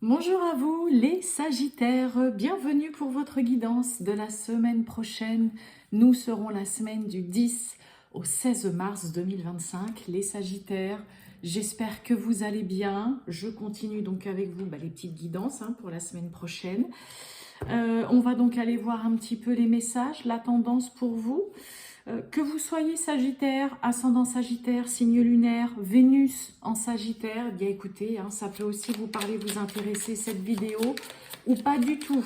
Bonjour à vous les Sagittaires, bienvenue pour votre guidance de la semaine prochaine. Nous serons la semaine du 10 au 16 mars 2025, les Sagittaires. J'espère que vous allez bien. Je continue donc avec vous les petites guidances pour la semaine prochaine. On va donc aller voir un petit peu les messages, la tendance pour vous. Que vous soyez Sagittaire, ascendant Sagittaire, signe lunaire, Vénus en Sagittaire, bien écoutez, ça peut aussi vous parler, vous intéresser cette vidéo, ou pas du tout.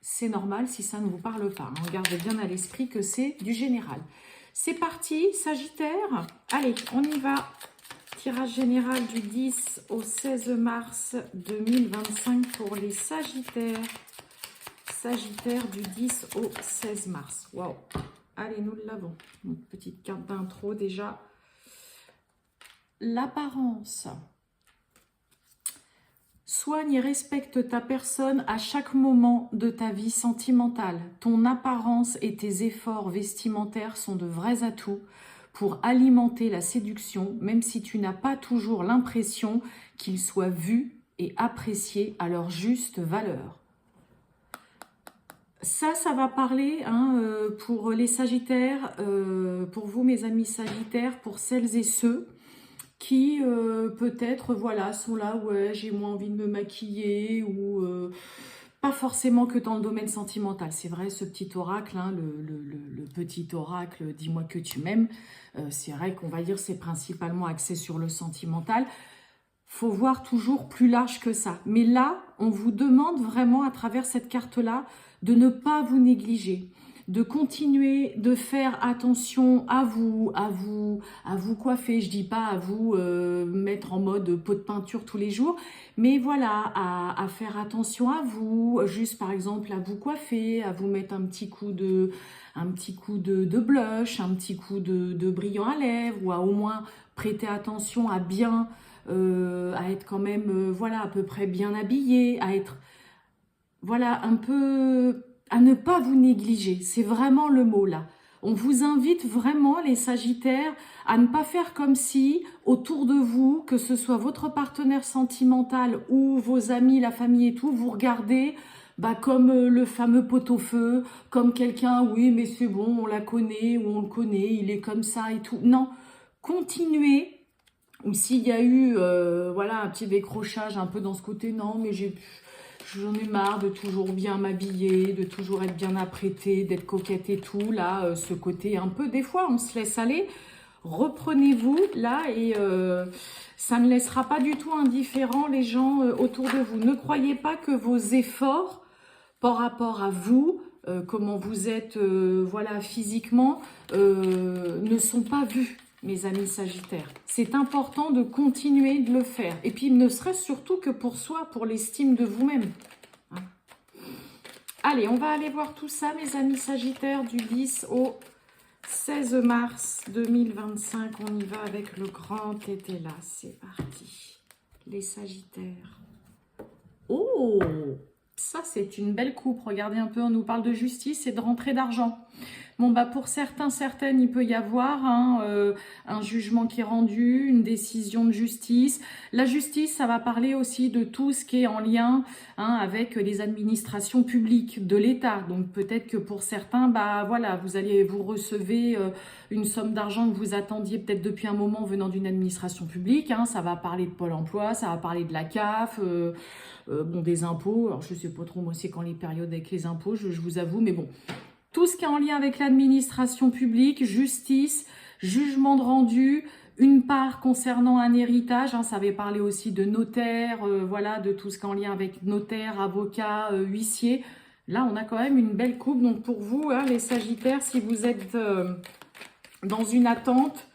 C'est normal si ça ne vous parle pas. Gardez bien à l'esprit que c'est du général. C'est parti, Sagittaire. Allez, on y va. Tirage général du 10 au 16 mars 2025 pour les Sagittaires. Sagittaire du 10 au 16 mars. Waouh! Allez, nous l'avons. Une petite carte d'intro déjà. L'apparence. Soigne et respecte ta personne à chaque moment de ta vie sentimentale. Ton apparence et tes efforts vestimentaires sont de vrais atouts pour alimenter la séduction, même si tu n'as pas toujours l'impression qu'ils soient vus et appréciés à leur juste valeur. Ça va parler pour les Sagittaires, pour vous mes amis Sagittaires, pour celles et ceux qui peut-être sont là, ouais, j'ai moins envie de me maquiller ou pas forcément que dans le domaine sentimental. C'est vrai, ce petit oracle, le petit oracle, dis-moi que tu m'aimes, c'est vrai qu'on va dire c'est principalement axé sur le sentimental. Faut voir toujours plus large que ça. Mais là, on vous demande vraiment à travers cette carte-là de ne pas vous négliger, de continuer de faire attention à vous coiffer. Je dis pas à vous mettre en mode pot de peinture tous les jours, mais voilà, à faire attention à vous, juste par exemple à vous coiffer, à vous mettre un petit coup de blush, un petit coup de brillant à lèvres, ou à au moins prêter attention à bien à être quand même voilà à peu près bien habillé, à être voilà un peu, à ne pas vous négliger, c'est vraiment le mot là. On vous invite vraiment les Sagittaires à ne pas faire comme si autour de vous, que ce soit votre partenaire sentimental ou vos amis, la famille et tout, vous regardez comme le fameux pot-au-feu, comme quelqu'un, oui mais c'est bon, on la connaît ou on le connaît, il est comme ça et tout. Non, continuez. Ou s'il y a eu voilà, un petit décrochage un peu dans ce côté, non, mais j'en ai marre de toujours bien m'habiller, de toujours être bien apprêtée, d'être coquette et tout. Là, ce côté un peu, des fois, on se laisse aller. Reprenez-vous là et ça ne laissera pas du tout indifférent les gens autour de vous. Ne croyez pas que vos efforts par rapport à vous, comment vous êtes voilà, physiquement, ne sont pas vus. Mes amis Sagittaires, c'est important de continuer de le faire. Et puis, ne serait-ce surtout que pour soi, pour l'estime de vous-même. Allez, on va aller voir tout ça, mes amis Sagittaires, du 10 au 16 mars 2025. On y va avec le grand été là. C'est parti. Les Sagittaires. Oh, ça, c'est une belle coupe. Regardez un peu, on nous parle de justice et de rentrée d'argent. Bon, pour certains, certaines, il peut y avoir un jugement qui est rendu, une décision de justice. La justice, ça va parler aussi de tout ce qui est en lien avec les administrations publiques de l'État. Donc, peut-être que pour certains, voilà, vous recevez une somme d'argent que vous attendiez peut-être depuis un moment venant d'une administration publique. Ça va parler de Pôle emploi, ça va parler de la CAF, des impôts. Alors, je sais pas trop, moi, c'est quand les périodes avec les impôts, je vous avoue, mais bon. Tout ce qui est en lien avec l'administration publique, justice, jugement de rendu, une part concernant un héritage, ça avait parlé aussi de notaire, voilà, de tout ce qui est en lien avec notaire, avocat, huissier. Là, on a quand même une belle coupe. Donc pour vous, les Sagittaires, si vous êtes dans une attente,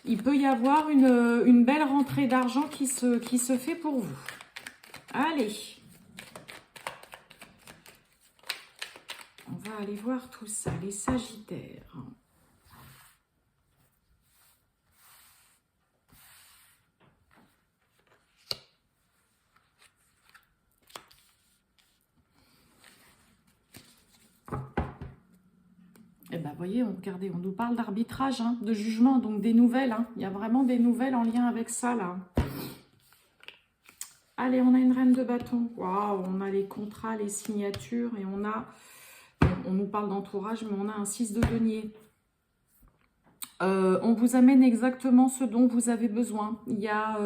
il peut y avoir une belle rentrée d'argent qui se fait pour vous. Allez. On va aller voir tout ça, les Sagittaires. Et vous voyez, regardez, on nous parle d'arbitrage, de jugement, donc des nouvelles. Il y a vraiment des nouvelles en lien avec ça, là. Allez, on a une reine de bâton. Waouh, on a les contrats, les signatures et on a... On nous parle d'entourage, mais on a un 6 de denier. On vous amène exactement ce dont vous avez besoin. Il y a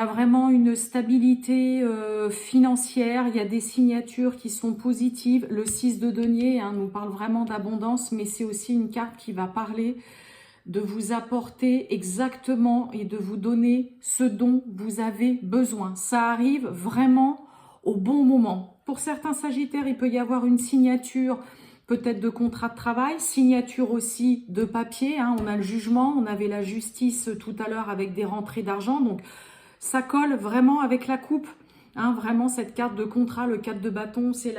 vraiment une stabilité financière, il y a des signatures qui sont positives. Le 6 de denier nous parle vraiment d'abondance, mais c'est aussi une carte qui va parler de vous apporter exactement et de vous donner ce dont vous avez besoin. Ça arrive vraiment au bon moment. Pour certains Sagittaires, il peut y avoir une signature peut-être de contrat de travail, signature aussi de papier. On a le jugement, on avait la justice tout à l'heure avec des rentrées d'argent. Donc, ça colle vraiment avec la coupe. Vraiment, cette carte de contrat, le 4 de bâton, c'est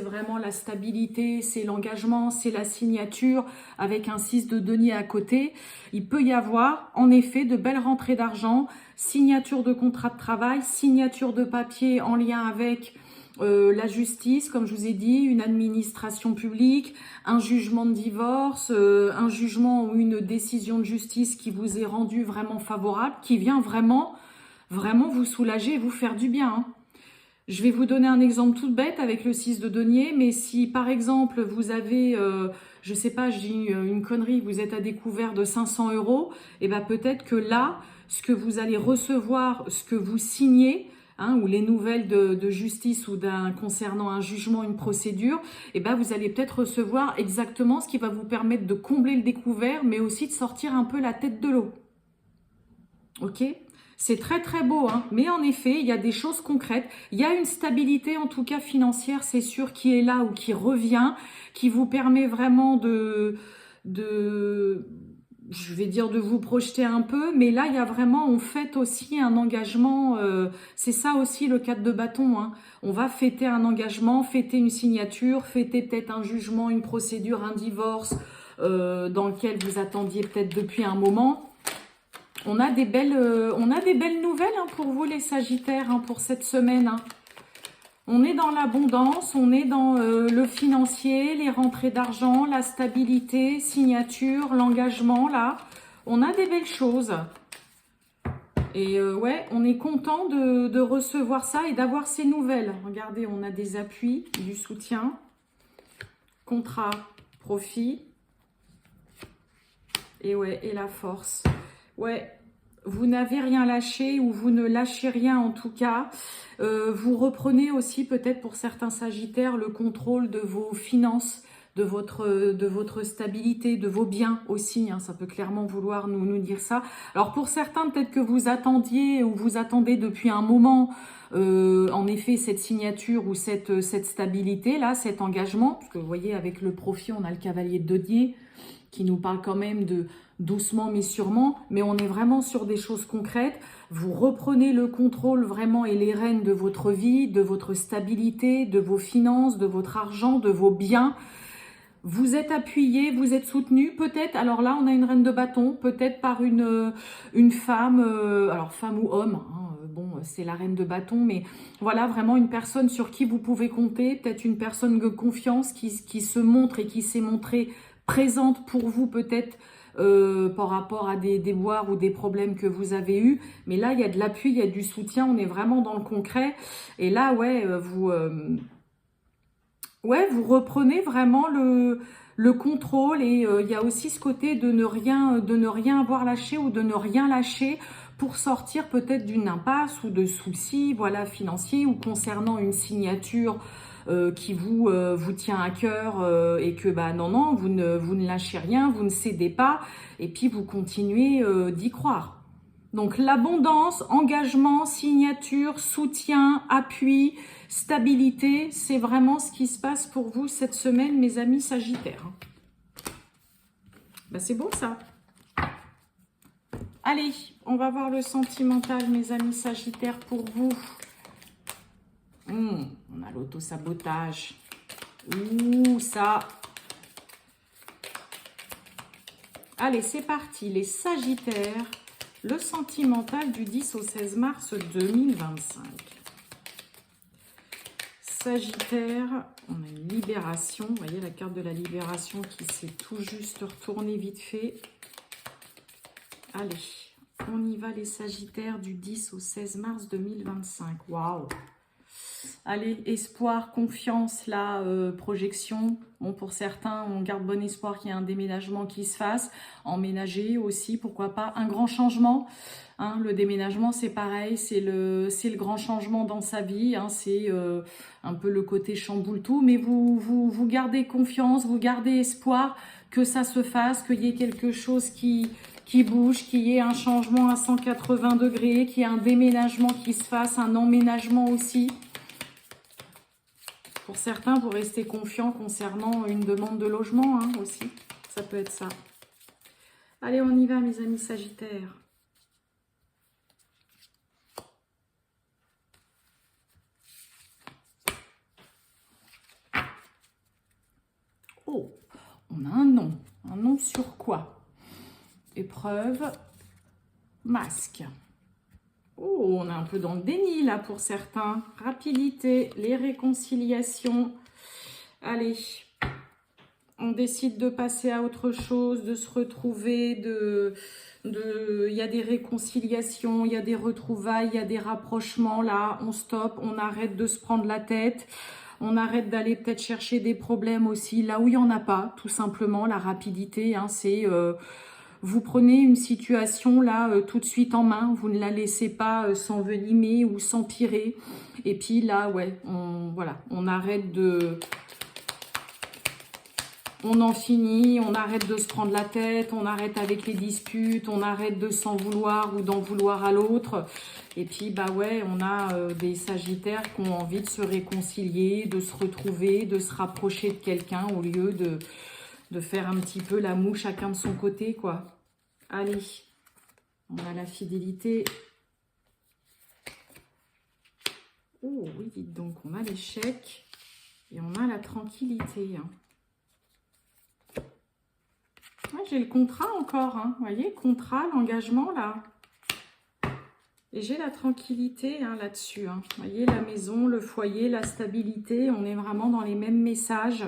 vraiment la stabilité, c'est l'engagement, c'est la signature avec un 6 de denier à côté. Il peut y avoir, en effet, de belles rentrées d'argent, signature de contrat de travail, signature de papier en lien avec la justice, comme je vous ai dit, une administration publique, un jugement de divorce, un jugement ou une décision de justice qui vous est rendue vraiment favorable, qui vient vraiment vous soulager et vous faire du bien. Je vais vous donner un exemple tout bête avec le 6 de denier, mais si par exemple vous avez, je sais pas, je dis une connerie, vous êtes à découvert de 500 €, et ben peut-être que là, ce que vous allez recevoir, ce que vous signez, ou les nouvelles de justice ou concernant un jugement, une procédure, et ben vous allez peut-être recevoir exactement ce qui va vous permettre de combler le découvert, mais aussi de sortir un peu la tête de l'eau. Ok ? C'est très très beau, mais en effet, il y a des choses concrètes. Il y a une stabilité, en tout cas financière, c'est sûr, qui est là ou qui revient, qui vous permet vraiment je vais dire de vous projeter un peu, mais là, il y a vraiment, on fête aussi un engagement, c'est ça aussi le 4 de bâton. On va fêter un engagement, fêter une signature, fêter peut-être un jugement, une procédure, un divorce, dans lequel vous attendiez peut-être depuis un moment. On a des belles nouvelles pour vous les Sagittaires pour cette semaine. On est dans l'abondance, on est dans le financier, les rentrées d'argent, la stabilité, signature, l'engagement là. On a des belles choses. Et ouais, on est content de recevoir ça et d'avoir ces nouvelles. Regardez, on a des appuis, du soutien, contrat, profit. Et ouais, et la force. Ouais, vous n'avez rien lâché ou vous ne lâchez rien en tout cas. Vous reprenez aussi peut-être pour certains Sagittaires le contrôle de vos finances, de votre stabilité, de vos biens aussi. Ça peut clairement vouloir nous dire ça. Alors pour certains, peut-être que vous attendiez ou vous attendez depuis un moment, en effet, cette signature ou cette stabilité-là, cet engagement. Parce que vous voyez, avec le profit, on a le cavalier de denier qui nous parle quand même de doucement mais sûrement, mais on est vraiment sur des choses concrètes. Vous reprenez le contrôle vraiment et les rênes de votre vie, de votre stabilité, de vos finances, de votre argent, de vos biens. Vous êtes appuyé, vous êtes soutenu, peut-être, alors là on a une reine de bâton, peut-être par une femme, alors femme ou homme, bon c'est la reine de bâton, mais voilà vraiment une personne sur qui vous pouvez compter, peut-être une personne de confiance qui se montre et qui s'est montrée présente pour vous peut-être par rapport à des déboires ou des problèmes que vous avez eus. Mais là, il y a de l'appui, il y a du soutien, on est vraiment dans le concret. Et là, ouais, vous reprenez vraiment le contrôle et il y a aussi ce côté de ne rien avoir lâché ou de ne rien lâcher pour sortir peut-être d'une impasse ou de soucis financiers ou concernant une signature qui vous tient à cœur et que non, vous ne lâchez rien, vous ne cédez pas et puis vous continuez d'y croire. Donc l'abondance, engagement, signature, soutien, appui, stabilité, c'est vraiment ce qui se passe pour vous cette semaine, mes amis Sagittaires. C'est beau ça. Allez, on va voir le sentimental, mes amis Sagittaires, pour vous. On a l'auto-sabotage. Ouh, ça. Allez, c'est parti. Les Sagittaires, le sentimental du 10 au 16 mars 2025. Sagittaire, on a une libération. Vous voyez la carte de la libération qui s'est tout juste retournée vite fait. Allez, On y va les Sagittaires du 10 au 16 mars 2025. Waouh! Allez, espoir, confiance, la projection. Bon, pour certains, on garde bon espoir qu'il y ait un déménagement qui se fasse. Emménager aussi, pourquoi pas. Un grand changement. Hein, le déménagement, c'est pareil. C'est le grand changement dans sa vie. Hein, c'est un peu le côté chamboule tout. Mais vous gardez confiance, vous gardez espoir que ça se fasse, qu'il y ait quelque chose qui bouge, qu'il y ait un changement à 180 degrés, qu'il y ait un déménagement qui se fasse, un emménagement aussi. Pour certains, vous restez confiants concernant une demande de logement hein, aussi. Ça peut être ça. Allez, on y va, mes amis Sagittaires. Oh, on a un nom. Un nom sur quoi? Épreuve, masque. Oh, on est un peu dans le déni là pour certains. Rapidité, les réconciliations. Allez, on décide de passer à autre chose, de se retrouver, il y a des réconciliations, il y a des retrouvailles, il y a des rapprochements là. On stoppe, on arrête de se prendre la tête. On arrête d'aller peut-être chercher des problèmes aussi là où il n'y en a pas, tout simplement. La rapidité, hein, c'est... vous prenez une situation là tout de suite en main, vous ne la laissez pas s'envenimer ou s'empirer. Et puis là, ouais, voilà, on arrête de... On en finit, on arrête de se prendre la tête, on arrête avec les disputes, on arrête de s'en vouloir ou d'en vouloir à l'autre. Et puis, bah ouais, on a des Sagittaires qui ont envie de se réconcilier, de se retrouver, de se rapprocher de quelqu'un au lieu de faire un petit peu la moue chacun de son côté, quoi. Allez, on a la fidélité. Oh oui, dites donc, on a l'échec et on a la tranquillité. Hein. Ouais, j'ai le contrat encore, hein. Vous voyez, contrat, l'engagement, là. Et j'ai la tranquillité hein, là-dessus. Hein. Vous voyez, la maison, le foyer, la stabilité, on est vraiment dans les mêmes messages.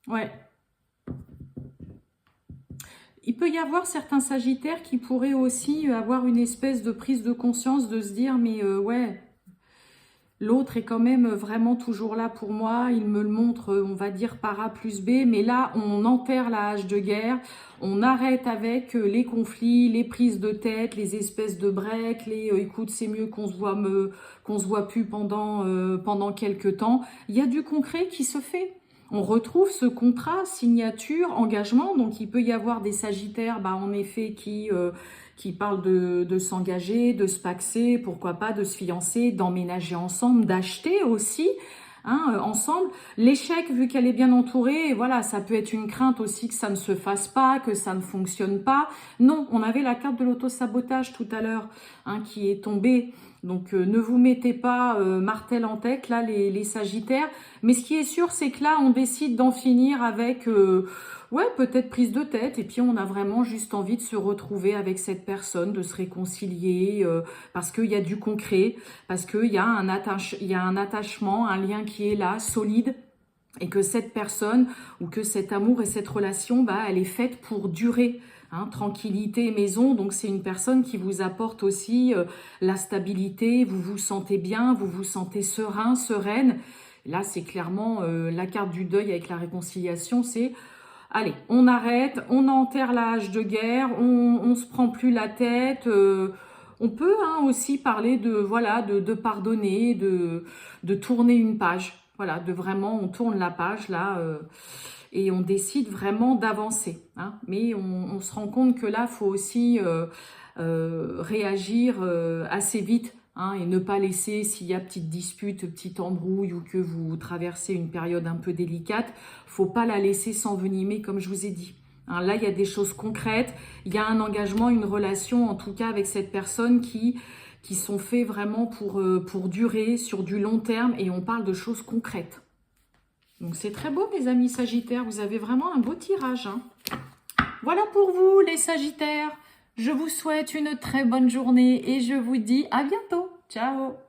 Ouais. Il peut y avoir certains Sagittaires qui pourraient aussi avoir une espèce de prise de conscience de se dire, mais ouais, l'autre est quand même vraiment toujours là pour moi, il me le montre, on va dire par A plus B, mais là, on enterre la hache de guerre, on arrête avec les conflits, les prises de tête, les espèces de breaks, les écoute, c'est mieux qu'on se voit plus pendant quelques temps. Il y a du concret qui se fait. On retrouve ce contrat, signature, engagement. Donc, il peut y avoir des Sagittaires, bah, en effet, qui parlent de s'engager, de se paxer, pourquoi pas, de se fiancer, d'emménager ensemble, d'acheter aussi hein, ensemble. L'échec, vu qu'elle est bien entourée, voilà, ça peut être une crainte aussi que ça ne se fasse pas, que ça ne fonctionne pas. Non, on avait la carte de l'auto-sabotage tout à l'heure hein, qui est tombée. Donc, ne vous mettez pas martel en tête, là, les Sagittaires. Mais ce qui est sûr, c'est que là, on décide d'en finir avec, ouais, peut-être prise de tête. Et puis, on a vraiment juste envie de se retrouver avec cette personne, de se réconcilier, parce qu'il y a du concret, parce qu'il y a un attachement, un lien qui est là, solide. Et que cette personne, ou que cet amour et cette relation, bah, elle est faite pour durer. Hein, tranquillité, maison, donc c'est une personne qui vous apporte aussi la stabilité, vous vous sentez bien, vous vous sentez serein, sereine. Là, c'est clairement la carte du deuil avec la réconciliation, c'est allez, on arrête, on enterre la hache de guerre, on se prend plus la tête. On peut hein, aussi parler de voilà de pardonner, de tourner une page. Voilà, de vraiment, on tourne la page là. Et on décide vraiment d'avancer. Hein. Mais on se rend compte que là, il faut aussi réagir assez vite hein, et ne pas laisser, s'il y a petite dispute, petite embrouille ou que vous traversez une période un peu délicate, il ne faut pas la laisser s'envenimer comme je vous ai dit. Hein, là, il y a des choses concrètes, il y a un engagement, une relation, en tout cas avec cette personne qui sont faits vraiment pour durer sur du long terme et on parle de choses concrètes. Donc, c'est très beau, mes amis Sagittaires. Vous avez vraiment un beau tirage. Hein. Voilà pour vous, les Sagittaires. Je vous souhaite une très bonne journée et je vous dis à bientôt. Ciao!